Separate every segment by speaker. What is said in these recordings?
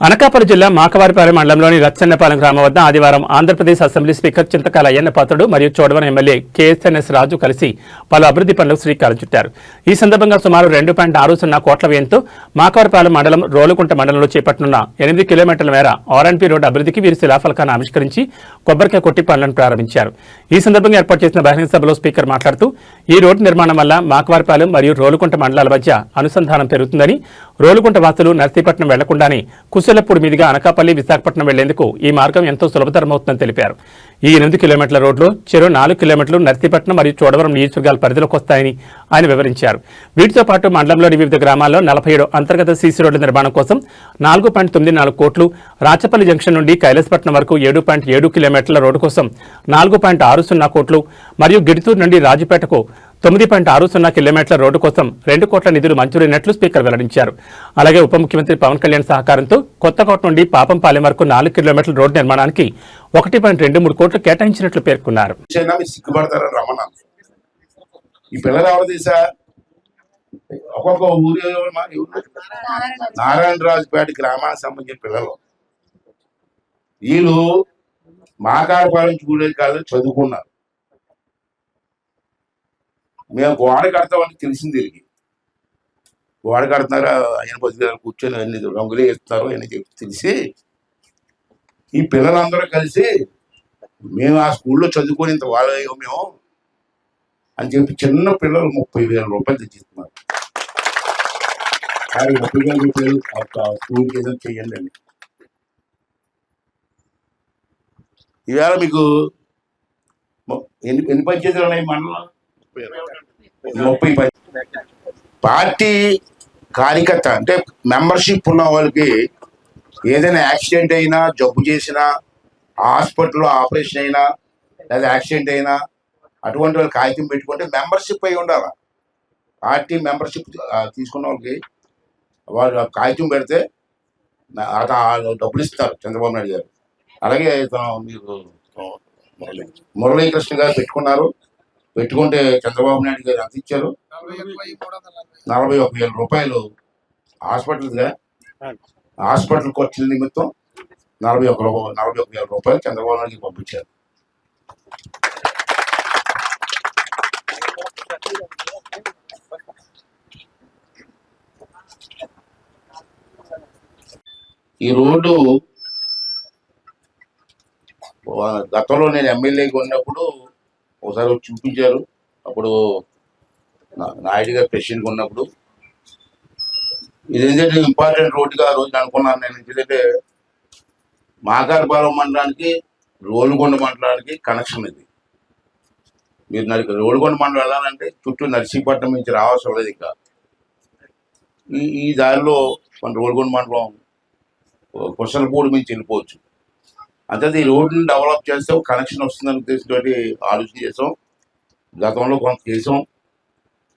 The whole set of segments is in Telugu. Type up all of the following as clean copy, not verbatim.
Speaker 1: అనకాపల్లి జిల్లా మాకవారిపాలెం మండలంలోని రచ్చన్నపాలెం గ్రామం వద్ద ఆదివారం ఆంధ్రప్రదేశ్ అసెంబ్లీ స్పీకర్ చింతకాల అయ్యన్న పాత్రుడు మరియు చోడవరం ఎమ్మెల్యే కేఎస్ఎన్ఎస్ రాజు కలిసి పలు అభివృద్ధి పనులకు శ్రీకారం చుట్టారు. ఈ సందర్భంగా సుమారు 2.60 కోట్ల వ్యయంతో మాకవారిపాలెం మండలం రోలుకుంట మండలంలో చేపట్టనున్న 8 కిలోమీటర్ల మేర ఆర్ఎన్పి రోడ్డు అభివృద్ధికి వీరి శిలాఫలకాన్ని ఆవిష్కరించి కొబ్బరికాయ కొట్టి పనులను ప్రారంభించారు. ఈ సందర్భంగా ఏర్పాటు చేసిన బహిరంగ సభలో స్పీకర్ మాట్లాడుతూ ఈ రోడ్డు నిర్మాణం వల్ల మాకవారిపాలెం మరియు రోలుకుంట మండలాల మధ్య అనుసంధానం పెరుగుతుందని, రోలుకుంట వాసులు నర్సీపట్నం వెళ్లకుండానే కుశలపూడి మీదుగా అనకాపల్లి, విశాఖపట్నం వెళ్లేందుకు ఈ మార్గం ఎంతో సులభతరమవుతుందని తెలిపారు. ఈ 8 కిలోమీటర్ల రోడ్లో చెరో 4 కిలోమీటర్లు నర్సీపట్నం మరియు చోడవరం నియోజకవర్గాల పరిధిలోకి వస్తాయని ఆయన వివరించారు. వీటితో పాటు మండలంలోని వివిధ గ్రామాల్లో 47 అంతర్గత సీసీ రోడ్ల నిర్మాణం కోసం 4.94 కోట్లు, రాచపల్లి జంక్షన్ నుండి కైలాసపట్నం వరకు 7.7 కిలోమీటర్ల రోడ్డు కోసం 4.60 కోట్లు మరియు గిడితూరు నుండి రాజుపేటకు 9.60 కిలోమీటర్ల రోడ్డు కోసం 2 కోట్ల నిధులు మంజూరైనట్లు స్పీకర్ వెల్లడించారు. అలాగే ఉప ముఖ్యమంత్రి పవన్ కళ్యాణ్ సహకారంతో కొత్తకోట నుండి పాపంపాలెం వరకు 4 కిలోమీటర్ల రోడ్డు నిర్మాణానికి 1.23 కోట్లు కేటాయించినట్లు పేర్కొన్నారు.
Speaker 2: ఈ పిల్లలు ఎవరు తీసా ఒక్కొక్క ఊరి నారాయణరాజుపేట గ్రామానికి సంబంధించిన పిల్లలు, వీళ్ళు మాకాడపాలెం చూడేది కాదు, చదువుకున్నారు. మేము గోడ కడతామని తెలిసింది తిరిగి గోడ కడుతున్నారు, ఆయన బతుకు కూర్చొని అన్ని రంగులే ఇస్తారు అని చెప్పి తెలిసి ఈ పిల్లలందరూ కలిసి మేము ఆ స్కూల్లో చదువుకొని ఇంత వాళ్ళయ్యో మేము అని చెప్పి చిన్న పిల్లలు 30,000 రూపాయలు తెచ్చిస్తున్నారు. 30,000 రూపాయలు స్కూల్కి ఏదో చెయ్యండి అని. ఈవేళ మీకు ఎన్ని పంచాయతీలు ఉన్నాయి మండలం? 30. పార్టీ కార్యకర్త అంటే మెంబర్షిప్ ఉన్న వాళ్ళకి ఏదైనా యాక్సిడెంట్ అయినా, జబ్బు చేసినా, హాస్పిటల్లో ఆపరేషన్ అయినా లేదా యాక్సిడెంట్ అయినా అటువంటి వాళ్ళు కాగితం పెట్టుకుంటే మెంబర్షిప్ అయి ఉండాలి. పార్టీ మెంబర్షిప్ తీసుకున్న వాళ్ళకి వాళ్ళు కాగితం పెడితే డబ్బులు ఇస్తారు చంద్రబాబు నాయుడు గారు. అలాగే మీరు మురళీకృష్ణ గారు పెట్టుకుంటే చంద్రబాబు నాయుడు గారు ఎంత ఇచ్చారు? 41,000 రూపాయలు హాస్పిటల్ ఖర్చుల నిమిత్తం 41,000 రూపాయలు చంద్రబాబు నాయుడుకి పంపించారు. ఈ రోడ్డు గతంలో నేను ఎమ్మెల్యేగా ఉన్నప్పుడు ఒకసారి చూపించారు. అప్పుడు నాయుడు గారు ప్రెసిడెంట్గా ఉన్నప్పుడు ఇది ఏంటంటే ఇంపార్టెంట్ రోడ్డుగా ఆ రోజు అనుకున్నాను నేను. ఎందుకంటే మాకారిపాలెం మండలానికి, రోలుగొండ మండలానికి కనెక్షన్ ఇది. మీరు రోలుగొండ మండలం వెళ్ళాలంటే చుట్టూ నర్సీపట్నం నుంచి రావాల్సి లేదు. ఇంకా ఈ దారిలో మన రోలుగొండ మండలం కుశలపూడి నుంచి వెళ్ళిపోవచ్చు. అంటే ఈ రోడ్ని డెవలప్ చేస్తే కనెక్షన్ వస్తుందని ఉద్దేశంతో ఆలోచన చేసాం. గతంలో కొంత చేసాం,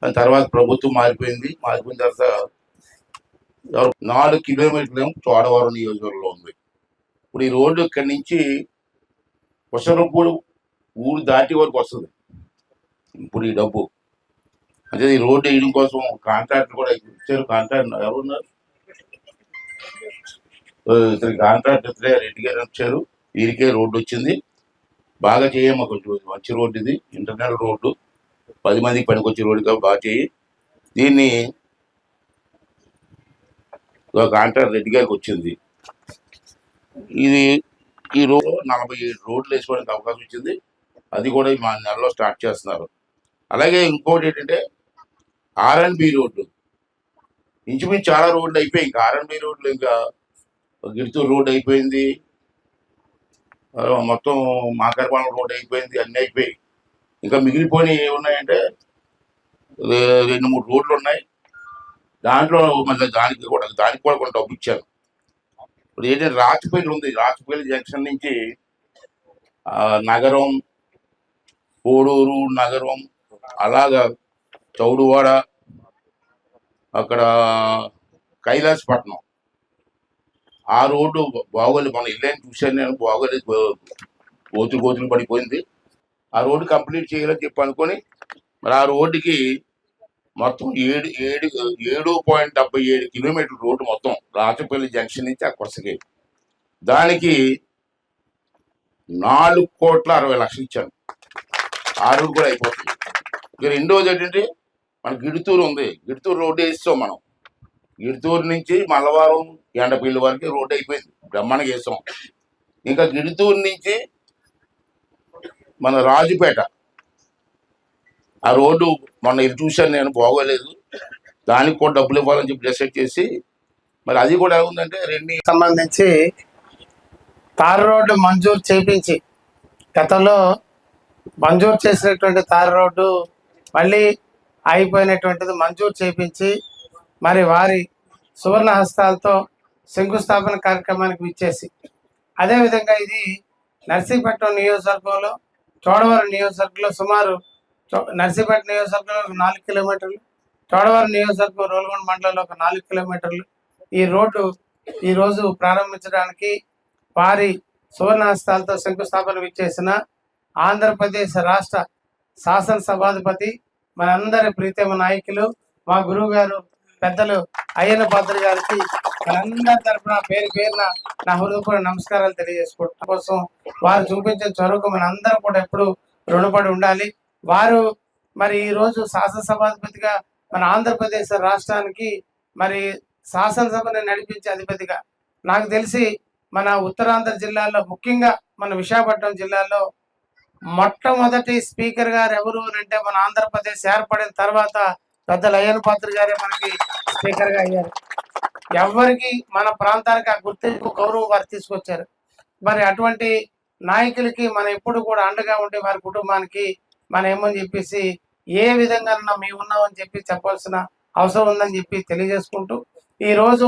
Speaker 2: దాని తర్వాత ప్రభుత్వం మారిపోయిన తర్వాత 4 కిలోమీటర్లు చోడవరం నియోజకవర్గంలో ఉంది. ఇప్పుడు ఈ రోడ్డు ఇక్కడి నుంచి కుశలపూడి ఊరు దాటి వరకు వస్తుంది. ఇప్పుడు ఈ డబ్బు అంటే ఈ రోడ్డు వేయడం కోసం కాంట్రాక్టర్ కూడా ఇచ్చారు. కాంట్రాక్టర్ ఎవరున్నారు? కాంట్రాక్టర్ రెడ్డి గారు వచ్చారు. వీరికే రోడ్డు వచ్చింది. బాగా చేయమ్మా, కొంచెం మంచి రోడ్డు ఇది, ఇంటర్నల్ రోడ్డు, 10 మందికి పనికొచ్చే రోడ్డు కాబట్టి బాగా చేయి. దీన్ని కాంట్రాక్టర్ రెడ్డి గారికి వచ్చింది. ఈ రోడ్డు 47 రోడ్లు వేసుకోవడానికి అవకాశం వచ్చింది. అది కూడా మా నెలలో స్టార్ట్ చేస్తున్నారు. అలాగే ఇంకోటి ఏంటంటే ఆర్ఎన్బి రోడ్డు, ఇంచుమించు చాలా రోడ్లు అయిపోయాయి. ఇంకా ఆర్ఎన్బి రోడ్లు, ఇంకా గిడితూరు రోడ్డు అయిపోయింది, మొత్తం మాకారిపాలెం రోడ్డు అయిపోయింది, అన్నీ అయిపోయాయి. ఇంకా మిగిలిపోయి ఏమున్నాయంటే 2-3 రోడ్లు ఉన్నాయి. దాంట్లో మళ్ళీ దానికి కూడా కొంత డబ్బు ఇచ్చారు. ఇప్పుడు ఏంటంటే రాచపల్లి ఉంది. రాచపల్లి జంక్షన్ నుంచి నగరం, కోడూరు, నగరం, అలాగా చౌడువాడ, అక్కడ కైలాసపట్నం ఆ రోడ్డు బాగోలేదు. మన ఇల్లేని చూశాను నేను, బాగోలేదు, గోతులు పడిపోయింది. ఆ రోడ్డు కంప్లీట్ చేయాలని చెప్పి అనుకొని మరి ఆ రోడ్డుకి మొత్తం 7.77 కిలోమీటర్ల రోడ్డు మొత్తం రాచపల్లి జంక్షన్ నుంచి ఆ కొసకి. దానికి 4,60,00,000 ఇచ్చాను. ఆ రోడ్డు కూడా అయిపోతుంది. ఇక రెండోది ఏంటంటే మన గిడుతూరు ఉంది, గిడుతూరు రోడ్డు వేస్తాం మనం. గిడుతూరు నుంచి మల్లవరం ఎండపల్లి వరకు రోడ్డు అయిపోయింది, బ్రహ్మాండంగా వేస్తాం. ఇంకా గిడుతూరు నుంచి మన రాజుపేట ఆ రోడ్డు మొన్న ఇది చూశాను నేను, బాగోలేదు. దానికి కూడా డబ్బులు ఇవ్వాలని చెప్పి డిసైడ్ చేసి మరి అది కూడా ఏముందంటే
Speaker 3: సంబంధించి తార్ రోడ్డు మంజూరు చేయించి, గతంలో మంజూరు చేసినటువంటి తార్ రోడ్డు మళ్ళీ అయిపోయినటువంటిది మంజూరు చేయించి మరి వారి సువర్ణ హస్తాలతో శంకుస్థాపన కార్యక్రమానికి విచ్చేసి, అదేవిధంగా ఇది నర్సీపట్నం నియోజకవర్గంలో చోడవరం నియోజకవర్గంలో సుమారు నర్సీపట్నం నియోజకవర్గంలో 4 కిలోమీటర్లు, చోడవరం నియోజకవర్గం రోల్గొండ మండలంలో ఒక 4 కిలోమీటర్లు ఈ రోడ్డు ఈరోజు ప్రారంభించడానికి వారి సువర్ణ హస్తాలతో శంకుస్థాపన విచ్చేసిన ఆంధ్రప్రదేశ్ రాష్ట్ర శాసనసభాధిపతి మనందరి ప్రీతమ నాయకులు మా గురువు గారు పెద్దలు అయ్యన్న పాత్ర గారికి మనందరి తరఫున పేరు పేరున నా హృదయపూర్వక నమస్కారాలు తెలియజేసుకోవడం కోసం వారు చూపించిన చొరవకు మనందరం కూడా ఎప్పుడు రుణపడి ఉండాలి. వారు మరి ఈ రోజు శాసనసభాధిపతిగా మన ఆంధ్రప్రదేశ్ రాష్ట్రానికి మరి శాసనసభను నడిపించే అధిపతిగా, నాకు తెలిసి మన ఉత్తరాంధ్ర జిల్లాలో ముఖ్యంగా మన విశాఖపట్నం జిల్లాలో మొట్టమొదటి స్పీకర్ గారు ఎవరు అంటే మన ఆంధ్రప్రదేశ్ ఏర్పడిన తర్వాత పెద్దలు అయ్యన్న పాత్ర గారే మనకి స్పీకర్ గా అయ్యారు. ఎవరికి మన ప్రాంతానికి ఆ గుర్తింపు గౌరవం వారు తీసుకొచ్చారు. మరి అటువంటి నాయకులకి మనం ఎప్పుడు కూడా అండగా ఉండి వారి కుటుంబానికి మనం ఏమని చెప్పేసి ఏ విధంగా మేము ఉన్నామని చెప్పి చెప్పాల్సిన అవసరం ఉందని చెప్పి తెలియజేసుకుంటూ, ఈ రోజు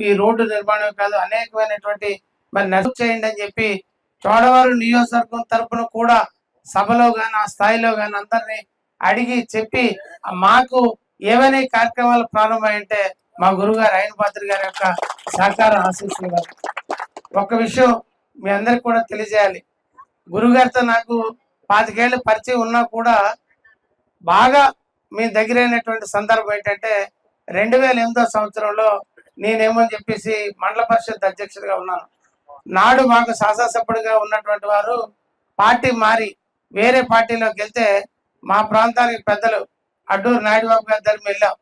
Speaker 3: ఈ రోడ్డు నిర్మాణం కాదు అనేకమైనటువంటి మరి నడుపు చేయండి అని చెప్పి చోడవరం నియోజకవర్గం తరపున కూడా సభలో గాని ఆ స్థాయిలో గాని అందరినీ అడిగి చెప్పి మాకు ఏవైనా కార్యక్రమాలు ప్రారంభమైంటే మా గురుగారు అయ్యన్న పాత్ర గారి యొక్క సహకారం ఆశిస్తున్నారు. ఒక విషయం మీ అందరికి కూడా తెలియజేయాలి, గురుగారితో నాకు 25 ఏళ్ళ పరిచయం ఉన్నా కూడా బాగా మీ దగ్గరైనటువంటి సందర్భం ఏంటంటే 2008వ సంవత్సరంలో నేనేమని చెప్పేసి మండల పరిషత్ అధ్యక్షుడిగా ఉన్నాను. నాడు మాకు శాసనసభ్యుడిగా ఉన్నటువంటి వారు పార్టీ మారి వేరే పార్టీలోకి వెళ్తే మా ప్రాంతానికి పెద్దలు అడ్డూరు నాయుడు బాబు గారి దగ్గరికి వెళ్ళాం.